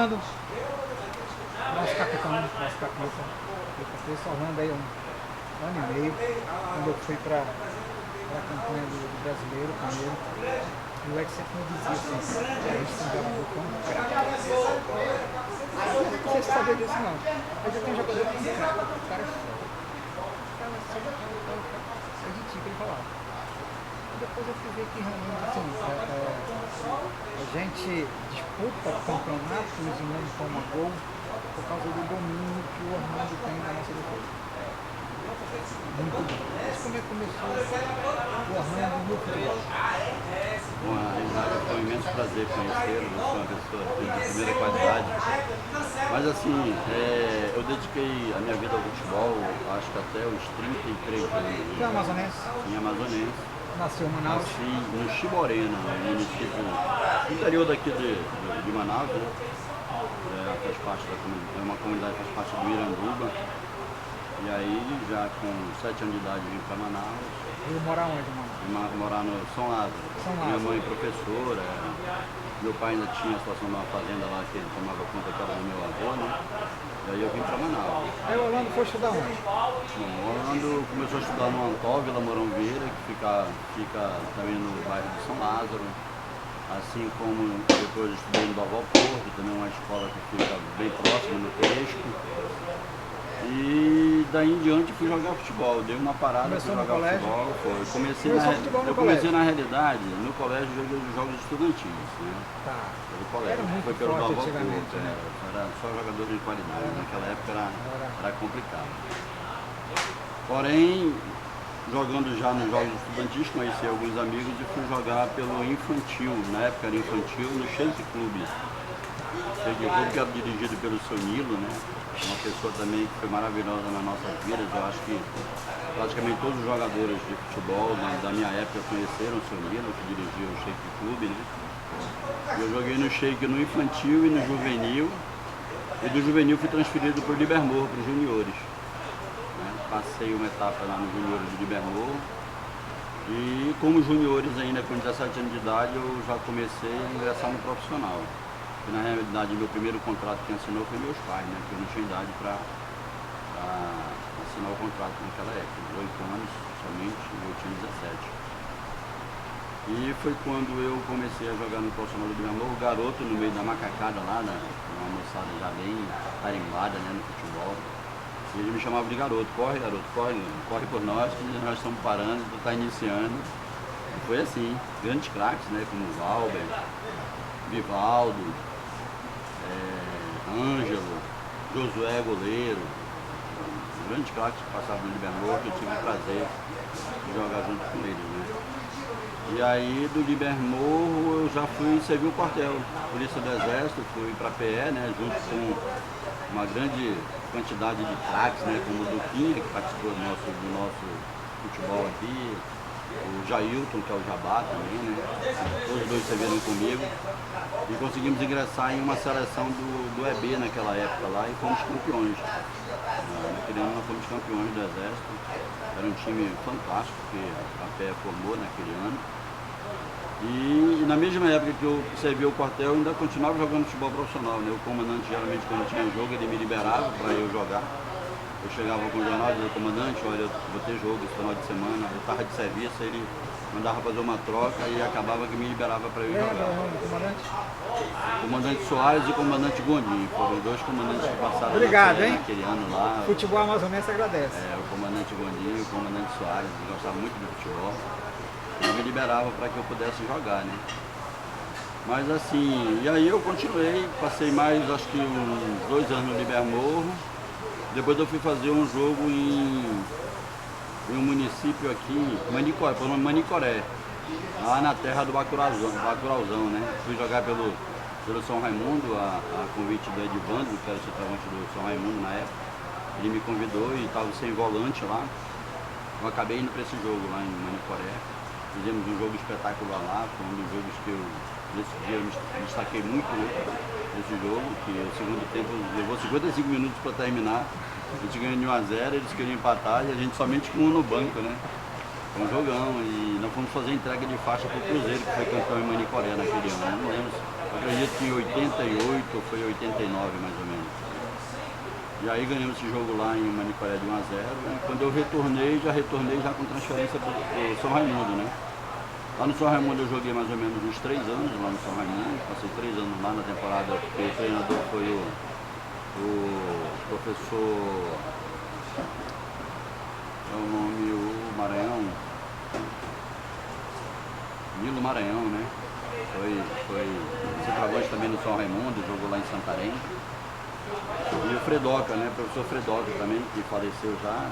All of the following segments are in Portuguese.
Orlando, nosso capitão, nosso capitão. Eu conheço Orlando aí um ano e meio, quando eu fui para a campanha do brasileiro primeiro. E o Lex sempre me dizia assim, a gente tem um jogador tão craque. Não sei se sabia disso não, mas eu tenho um jogador tão craque, o cara é foda. O cara é só de tipo, ele falava. E depois eu fui ver que realmente assim, a gente disputa campeonatos e não toma gol por causa do domínio que o Orlando tem na nossa defesa. Muito bom. Mas como é que começou o Orlando no futebol? Bom, foi um imenso prazer conhecê-lo, você é uma pessoa de primeira qualidade. Mas assim, eu dediquei a minha vida ao futebol, acho que até os 33 anos. Você é amazonense? Em Amazonense. Nasceu em Manaus? Nasci no Chiborena, município interior daqui de Manaus, né? Faz parte é uma comunidade que faz parte do Iranduba. E aí, já com 7 anos de idade, vim para Manaus. Ele mora onde, mano? Morar no São Lázaro. Minha mãe professora, meu pai ainda tinha a situação de uma fazenda lá que ele tomava conta que era do meu avô, né? E aí eu vim para Manaus. Aí o Orlando foi estudar onde? Bom, o Orlando começou a estudar no Antó, Vila Mourão Vieira, que fica também no bairro de São Lázaro. Assim como depois eu estudei no Doval Porto, também uma escola que fica bem próxima no Texto. E daí em diante fui jogar futebol, dei uma parada para jogar futebol. Eu comecei na realidade, no colégio joguei os jogos estudantis, né? Tá. Pelo colégio, Era muito foi pelo forte Doval antigamente, Porto, né? era só jogador de qualidade, naquela época era complicado. Porém, jogando já nos jogos estudantis, conheci alguns amigos e fui jogar pelo infantil, na época era infantil, no Chase Clube. Chase Clube que era dirigido pelo seu Nilo, né? Uma pessoa também que foi maravilhosa nas nossas vidas. Eu acho que praticamente todos os jogadores de futebol da minha época conheceram o seu Nilo, que dirigia o Shake Clube, né? Eu joguei no Shake no infantil e no juvenil. E do juvenil fui transferido para o Libermorro, para os juniores. Passei uma etapa lá no juniores de Libermorro. E como juniores ainda com 17 anos de idade, eu já comecei a ingressar no profissional. E, na realidade, meu primeiro contrato que assinou foi meus pais, né? Porque eu não tinha idade para assinar o contrato naquela época, 18 anos somente, e eu tinha 17. E foi quando eu comecei a jogar no profissional do Libermorro, garoto no meio da macacada lá, uma moçada já bem tarimbada, né, no futebol. E ele me chamava de garoto, corre por nós, que nós estamos parando, tu está iniciando. E foi assim, grandes craques, né, como o Valber, Vivaldo, Ângelo, Josué goleiro, grandes craques que passavam no Libermorro, que eu tive o prazer de jogar junto com eles, né? E aí do Libermorro eu já fui servir o quartel, Polícia do Exército, fui para a PE, né, junto com uma grande quantidade de craques, né, como o Duquinha, que participou do nosso futebol aqui, o Jailton, que é o Jabá também, né? Todos os dois serviram comigo e conseguimos ingressar em uma seleção do EB naquela época lá e fomos campeões. Naquele ano nós fomos campeões do Exército, era um time fantástico que a PE formou naquele ano. E na mesma época que eu servi o quartel, eu ainda continuava jogando futebol profissional, né? O comandante, geralmente, quando tinha jogo, ele me liberava para eu jogar. Eu chegava com o jornal e dizia, comandante, olha, eu vou ter jogo esse final de semana. Eu estava de serviço, ele mandava fazer uma troca e acabava que me liberava para eu jogar. O comandante Soares e o comandante Gondim, foram os dois comandantes que passaram naquele ano lá. O futebol amazonense agradece. O comandante Gondim e o comandante Soares, que gostavam muito do futebol. Ele me liberava para que eu pudesse jogar, né? Mas assim, e aí eu continuei, passei mais, acho que uns 2 anos no Libermorro. Depois eu fui fazer um jogo em um município aqui, Manicoré, lá na terra do Bacurauzão, né? Fui jogar pelo São Raimundo, a convite do Edivandro, que era o centroavante do São Raimundo na época. Ele me convidou e estava sem volante lá. Eu acabei indo para esse jogo lá em Manicoré. Fizemos um jogo espetacular lá, foi um dos jogos que nesse dia eu me destaquei muito, né, nesse jogo, que o segundo tempo levou 55 minutos para terminar. A gente ganhou de 1 a 0, eles queriam empatar e a gente somente com um no banco, né? Foi um jogão e nós fomos fazer entrega de faixa para o Cruzeiro, que foi campeão em Manicoré naquele ano. Não lembro, acredito que em 88, foi 89 mais ou menos. E aí ganhamos esse jogo lá em Manicoré de 1 a 0. E quando eu retornei já com transferência para o São Raimundo, né? Lá no São Raimundo eu joguei mais ou menos uns 3 anos lá no São Raimundo. Passei 3 anos lá na temporada, porque o treinador foi o professor, é o nome, o Maranhão, Nilo Maranhão, né? Foi centroavante também no São Raimundo, jogou lá em Santarém. E o Fredoca, né? O professor Fredoca também, que faleceu já.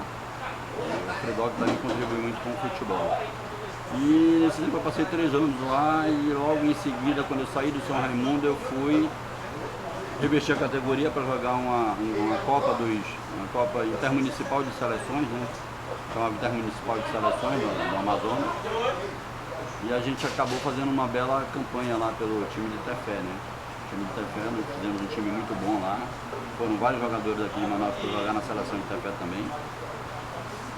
O Fredoca também contribuiu muito com o futebol. E nesse tempo eu passei 3 anos lá e logo em seguida, quando eu saí do São Raimundo, eu fui revestir a categoria para jogar uma Copa Intermunicipal de Seleções, né? Chamava Intermunicipal de Seleções do Amazonas. E a gente acabou fazendo uma bela campanha lá pelo time de Tefé, né? O time de Tefé, nós fizemos um time muito bom lá. Foram vários jogadores aqui de Manaus para jogar na seleção de Tefé também.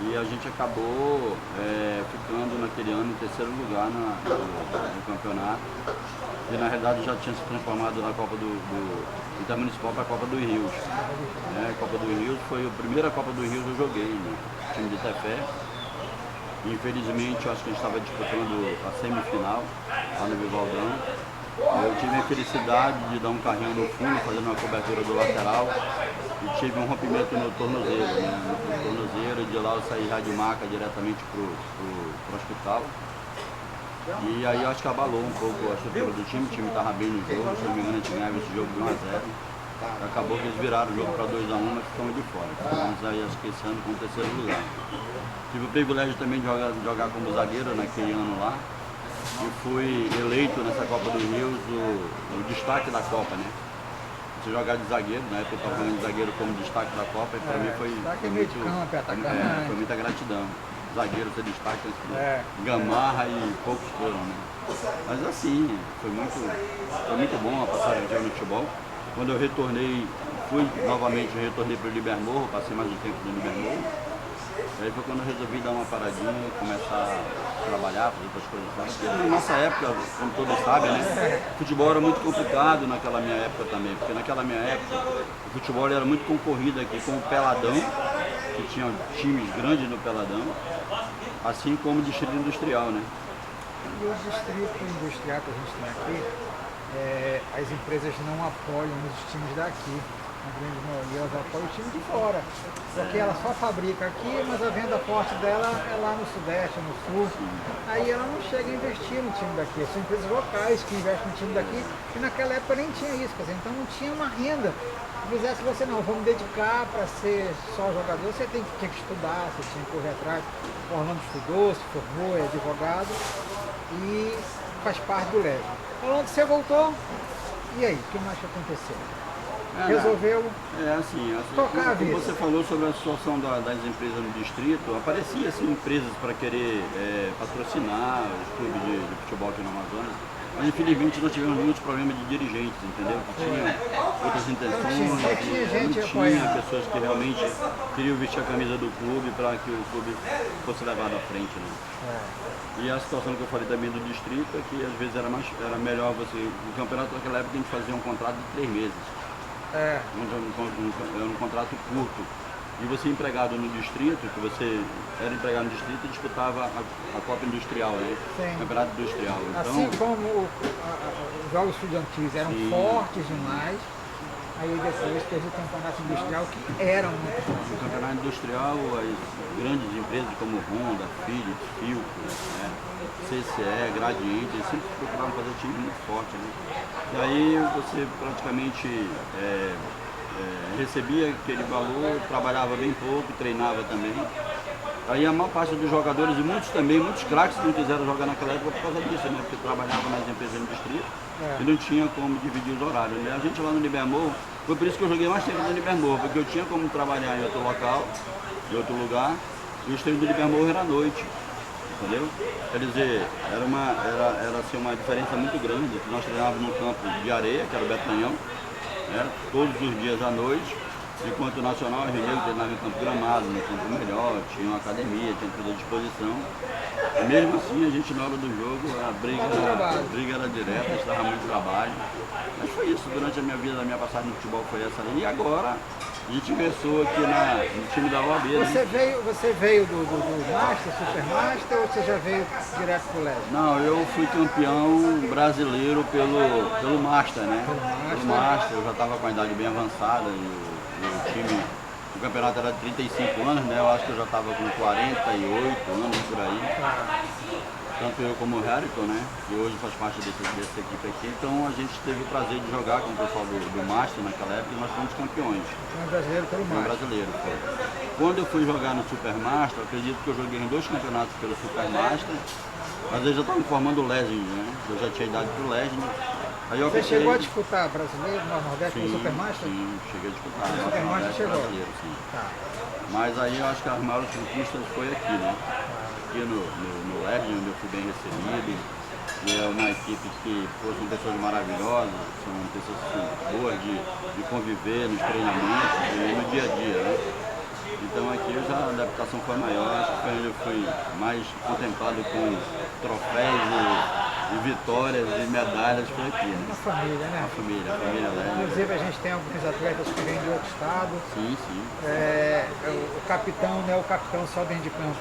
E a gente acabou ficando naquele ano em 3º lugar no campeonato. E na realidade já tinha se transformado na Copa do Intermunicipal para a Copa dos Rios. A Copa dos Rios foi a primeira Copa dos Rios que eu joguei, né? Time de Tefé. Infelizmente, eu acho que a gente estava disputando a semifinal lá no Vivaldão. Eu tive a felicidade de dar um carrinho no fundo, fazendo uma cobertura do lateral. E tive um rompimento no tornozelo, né? No tornozelo, e de lá eu saí já de maca diretamente pro hospital. E aí eu acho que abalou um pouco a estrutura do time, o time estava bem no jogo, se não me engano a gente ganhava esse jogo de 1 a 0. Acabou que eles viraram o jogo para 2 a 1, mas ficamos de fora. Ficamos aí, acho que esse ano com o 3º lugar. Tive o privilégio também de jogar como zagueiro naquele ano lá. E fui eleito nessa Copa dos Rios o destaque da Copa, né? Se jogar de zagueiro, na época eu estava jogando de zagueiro como destaque da Copa, e para mim foi muita gratidão. Zagueiro ser destaque, Gamarra e poucos foram, né? Mas assim, foi muito bom a passagem no futebol. Quando eu retornei, retornei para o Libermorro, passei mais um tempo no Libermorro. Aí foi quando eu resolvi dar uma paradinha, começar a trabalhar, fazer outras coisas. Porque na nossa época, como todos sabem, né, o futebol era muito complicado naquela minha época também. Porque naquela minha época, o futebol era muito concorrido aqui com o Peladão, que tinha times grandes no Peladão, assim como o Distrito Industrial, né? E o Distrito Industrial que a gente tem aqui, as empresas não apoiam os times daqui. A grande maioria, elas apoiam o time de fora, porque ela só fabrica aqui, mas a venda forte dela é lá no Sudeste, no Sul. Aí ela não chega a investir no time daqui, são empresas locais que investem no time daqui, e naquela época nem tinha isso, quer dizer, então não tinha uma renda que fizesse você, não, vamos dedicar para ser só jogador, você tinha que estudar, você tinha que correr atrás. O Orlando estudou, se formou, é advogado e faz parte do Leve. Orlando, você voltou, e aí, o que mais que aconteceu? Resolveu tocar a vida. Como você falou sobre a situação das empresas no distrito, aparecia assim, empresas para querer patrocinar os clubes de futebol aqui no Amazonas, mas infelizmente nós tivemos muitos problemas de dirigentes, entendeu? Que tinham outras intenções, não tinha pessoas que realmente queriam vestir a camisa do clube para que o clube fosse levado à frente, né? E a situação que eu falei também do distrito é que às vezes era melhor você, no campeonato naquela época a gente fazia um contrato de 3 meses. Era um contrato curto. E você empregado no distrito, que você era empregado no distrito e disputava a Copa Industrial, né? O campeonato industrial. Então, assim como os jogos estudantis eram fortes demais, aí depois teve o campeonato industrial que era muito bom. No campeonato industrial, as grandes empresas como Honda, Philips, Philco, né? CCE, Gradiente, eles sempre procuravam fazer time muito forte, né? E aí você praticamente recebia aquele valor, trabalhava bem pouco, treinava também. Aí a maior parte dos jogadores e muitos craques não quiseram jogar naquela época por causa disso, né? Porque trabalhavam nas empresas do distrito e não tinha como dividir os horários, né? A gente lá no Libermorro, foi por isso que eu joguei mais tempo no Libermorro, porque eu tinha como trabalhar em outro local, em outro lugar, e o treino do Libermorro era à noite. Entendeu? Quer dizer, era assim, uma diferença muito grande. Nós treinávamos no campo de areia, que era o Betanhão, né? Todos os dias à noite, Enquanto o Nacional Rio Negro treinava em campo gramado, no campo melhor, tinha uma academia, tinha tudo à disposição. E mesmo assim, a gente na hora do jogo, a briga era direta, a gente dava muito trabalho. Mas foi isso, durante a minha vida, a minha passagem no futebol foi essa ali. E agora, a gente ingressou aqui no time da OAB. Você veio do Master, Super Master, ou você já veio direto pro Leste? Não, eu fui campeão brasileiro pelo Master, né? Pelo Master, eu já estava com a idade bem avançada e o time, o campeonato era de 35 anos, né? Eu acho que eu já estava com 48 anos por aí. Tanto eu como o Harrington, né? Que hoje faz parte dessa equipe aqui. Então a gente teve o prazer de jogar com o pessoal do Master naquela época e nós fomos campeões. Foi brasileiro pelo Master. Brasileiro, foi. Quando eu fui jogar no Super Master, eu acredito que eu joguei em 2 campeonatos pelo Super Master. Às vezes eu estava me formando o Legend, né? Eu já tinha idade pro Legend. Aí eu Você chegou a disputar brasileiro, Nordeste no Super Master? Sim, cheguei a disputar. No Super Master chegou. Brasileiro, sim. Tá. Mas aí eu acho que as maiores conquistas foi aqui, né? Aqui no Legend, onde eu fui bem recebido. E é uma equipe que, pô, são pessoas maravilhosas, são pessoas boas de conviver nos treinamentos e no dia a dia, né? Então aqui já a adaptação foi maior, acho que eu fui mais contemplado com troféus e vitórias e medalhas por aqui, né? Uma família, né? A família Leme. Inclusive a gente tem alguns atletas que vêm de outro estado. Sim, sim. O capitão não é o capitão só dentro de campo.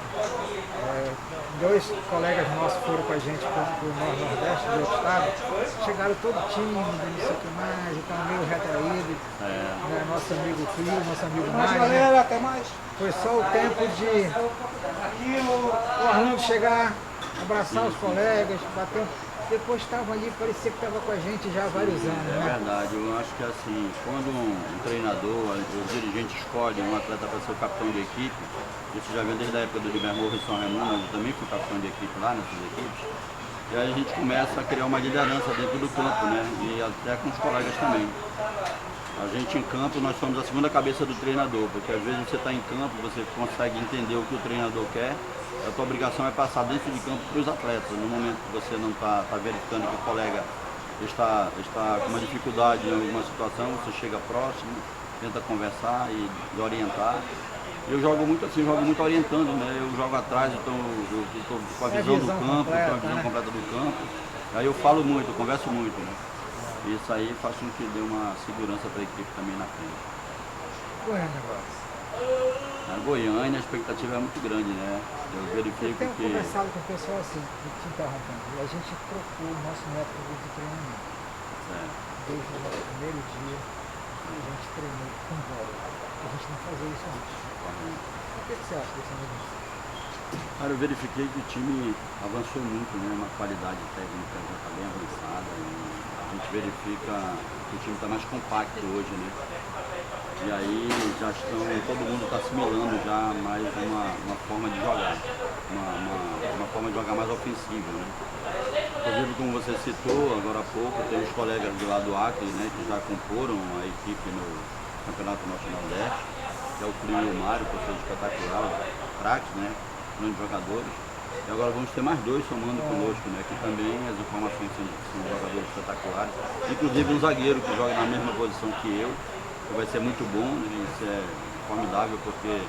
2 colegas nossos foram com a gente para o Nordeste de outro estado, chegaram todo tímido, não sei o que mais, então meio retraído. Né? Nosso amigo Clio, nosso amigo Mário. Galera, até mais. Foi só o tempo de o Orlando chegar, abraçar os colegas, bater um... Depois estava ali, parecia que estava com a gente já há vários anos. É Né? verdade, eu acho que assim, quando um treinador, o dirigente escolhe um atleta para ser o capitão de equipe, isso já vem desde a época do Gilberto Morro e São Raimundo, eu também fui capitão de equipe lá nessas equipes, e aí a gente começa a criar uma liderança dentro do campo, né? E até com os colegas também. A gente em campo, nós somos a segunda cabeça do treinador, porque às vezes você está em campo, você consegue entender o que o treinador quer, a tua obrigação é passar dentro de campo para os atletas. No momento que você não está verificando que o colega está com uma dificuldade em alguma situação, você chega próximo, tenta conversar e orientar. Eu jogo muito assim, jogo muito orientando, né? Eu jogo atrás, então eu estou com a visão do campo, completa, com a visão completa do campo. Aí eu falo muito, eu converso muito, né? Isso aí faz com que dê uma segurança para a equipe também na frente. Goiânia agora. Na Goiânia a expectativa é muito grande, né? Eu verifico Eu tenho que... conversado com o pessoal assim, te interrompendo, e a gente trocou o nosso método de treinamento. Desde o nosso primeiro dia, a gente treinou com bola. A gente não fazia isso antes. O que você acha dessa mudança? Cara, eu verifiquei que o time avançou muito, né? Uma qualidade técnica já está bem avançada e a gente verifica que o time está mais compacto hoje, né? E aí já todo mundo está assimilando já mais uma forma de jogar, uma forma de jogar mais ofensiva, né? Inclusive, como você citou agora há pouco, tem os colegas do lado do Acre, né, que já comporam a equipe no Campeonato Nacional Nordeste, que é o Clio e o Mário, pessoas espetaculares, craques, né, grandes jogadores. E agora vamos ter mais 2 somando conosco, né, que também as informações são jogadores espetaculares. Inclusive um zagueiro que joga na mesma posição que eu, que vai ser muito bom, né, isso é formidável porque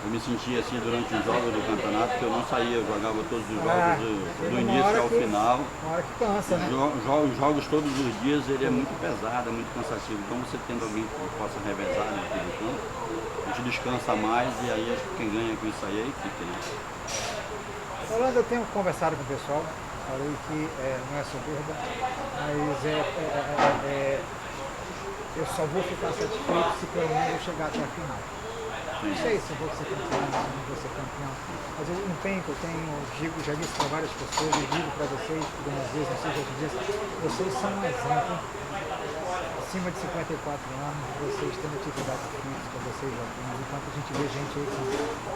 eu me sentia assim durante os jogos do campeonato, que eu não saía, eu jogava todos os jogos do início ao final. Uma hora que cansa, né? Os jogos todos os dias, ele é muito pesado, é muito cansativo. Então você tendo alguém que possa revezar naquele do campo, a gente descansa mais e aí acho que quem ganha com isso aí é a equipe, né? Orlando, eu tenho conversado com o pessoal, falei que não é soberba, mas eu só vou ficar satisfeito se pelo menos eu chegar até a final. Não sei se eu vou ser campeão, se eu não vou ser campeão, mas o empenho que eu tenho, já disse para várias pessoas, eu digo para vocês, algumas vezes, não sei se eu te disse, vocês são um exemplo, acima de 54 anos, vocês têm atividade física, vocês já têm, enquanto a gente vê gente aí com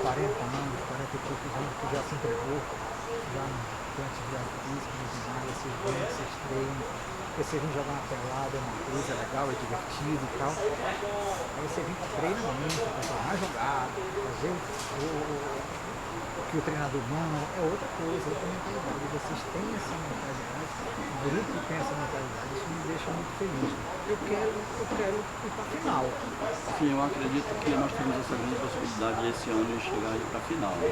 40 anos, 40 e poucos anos que já se entregou, já tem atividade física, esses vêm, esses treinam, porque você vem jogar uma pelada, é uma coisa legal, é divertido e tal. Aí você vem com treinamento, para tornar jogada, fazer que o treinador manda, é outra coisa, outra mentalidade. Vocês têm essa mentalidade, o grupo tem essa mentalidade, isso me deixa muito feliz. Eu quero ir para a final. Sim, eu acredito que nós temos essa grande possibilidade esse ano de chegar para a final, né?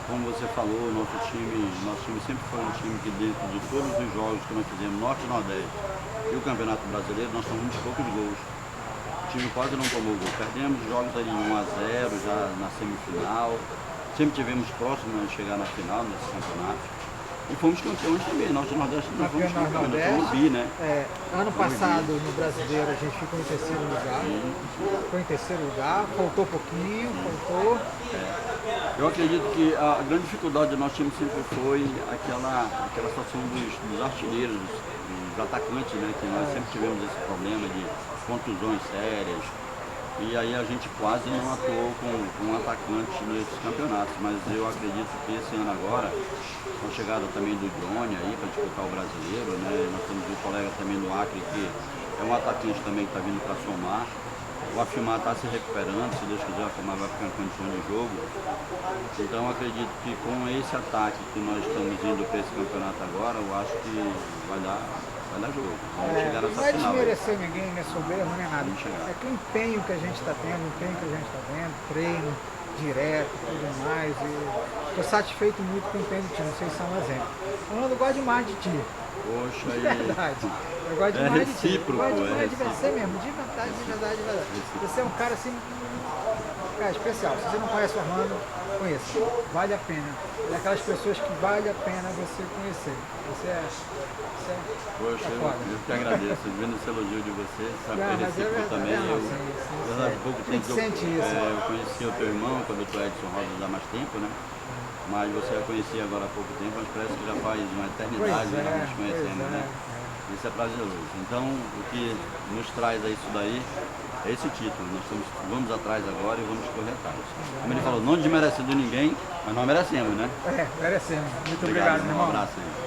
Como você falou, nosso time sempre foi um time que dentro de todos os jogos que nós fizemos, Norte e Nordeste e o Campeonato Brasileiro, nós tomamos poucos gols. O time quase não tomou gol. Perdemos jogos ali 1-0 já na semifinal. Sempre tivemos próximo de chegar na final nesse campeonato. E fomos campeões também. Norte e Nordeste nós fomos campeões, nós fomos bi, né? Ano passado no Brasileiro a gente ficou em terceiro lugar. Ficou em terceiro lugar, faltou pouquinho, faltou. Eu acredito que a grande dificuldade do nosso time sempre foi aquela situação dos artilheiros, dos atacantes, né? Que nós sempre tivemos esse problema de contusões sérias. E aí a gente quase não atuou com um atacante nesses campeonatos. Mas eu acredito que esse ano agora, com a chegada também do Johnny aí para disputar o brasileiro, né? Nós temos um colega também do Acre que é um atacante também que está vindo para somar. O Afimar está se recuperando, se Deus quiser, o Afimar vai ficar em condições de jogo. Então acredito que com esse ataque que nós estamos indo para esse campeonato agora, eu acho que vai dar jogo. Vamos chegar nessa não é final. desmerecer ninguém, não é soberbo, não é nada. Vamos chegar. É que o empenho que a gente está tendo, o empenho que a gente está vendo, treino direto, tudo mais. Estou satisfeito muito com o empenho do time, vocês são um exemplo. Eu gosto demais de ti. Poxa, De verdade. Eu gosto demais de ti. Eu gosto demais de você mesmo, de verdade, de verdade, de verdade. Você é um cara assim, cara, especial. Se você não conhece o Armando, conheça. Vale a pena. É aquelas pessoas que vale a pena você conhecer. Você é Poxa, eu que agradeço. Vendo esse elogio de você, sabe, mas recíproco também. sim, Há pouco tempo eu conheci o teu irmão, quando tu Edson Rosa há mais tempo, né? Mas você já conhecia agora há pouco tempo, mas parece que já faz uma eternidade que nós nos conhecemos, né? Isso é prazeroso. Então, o que nos traz a isso daí é esse título. Nós vamos atrás agora e vamos correr atrás. Como ele falou, não desmerecendo ninguém, mas nós merecemos, né? Merecemos. Muito obrigado, meu irmão. Um abraço aí.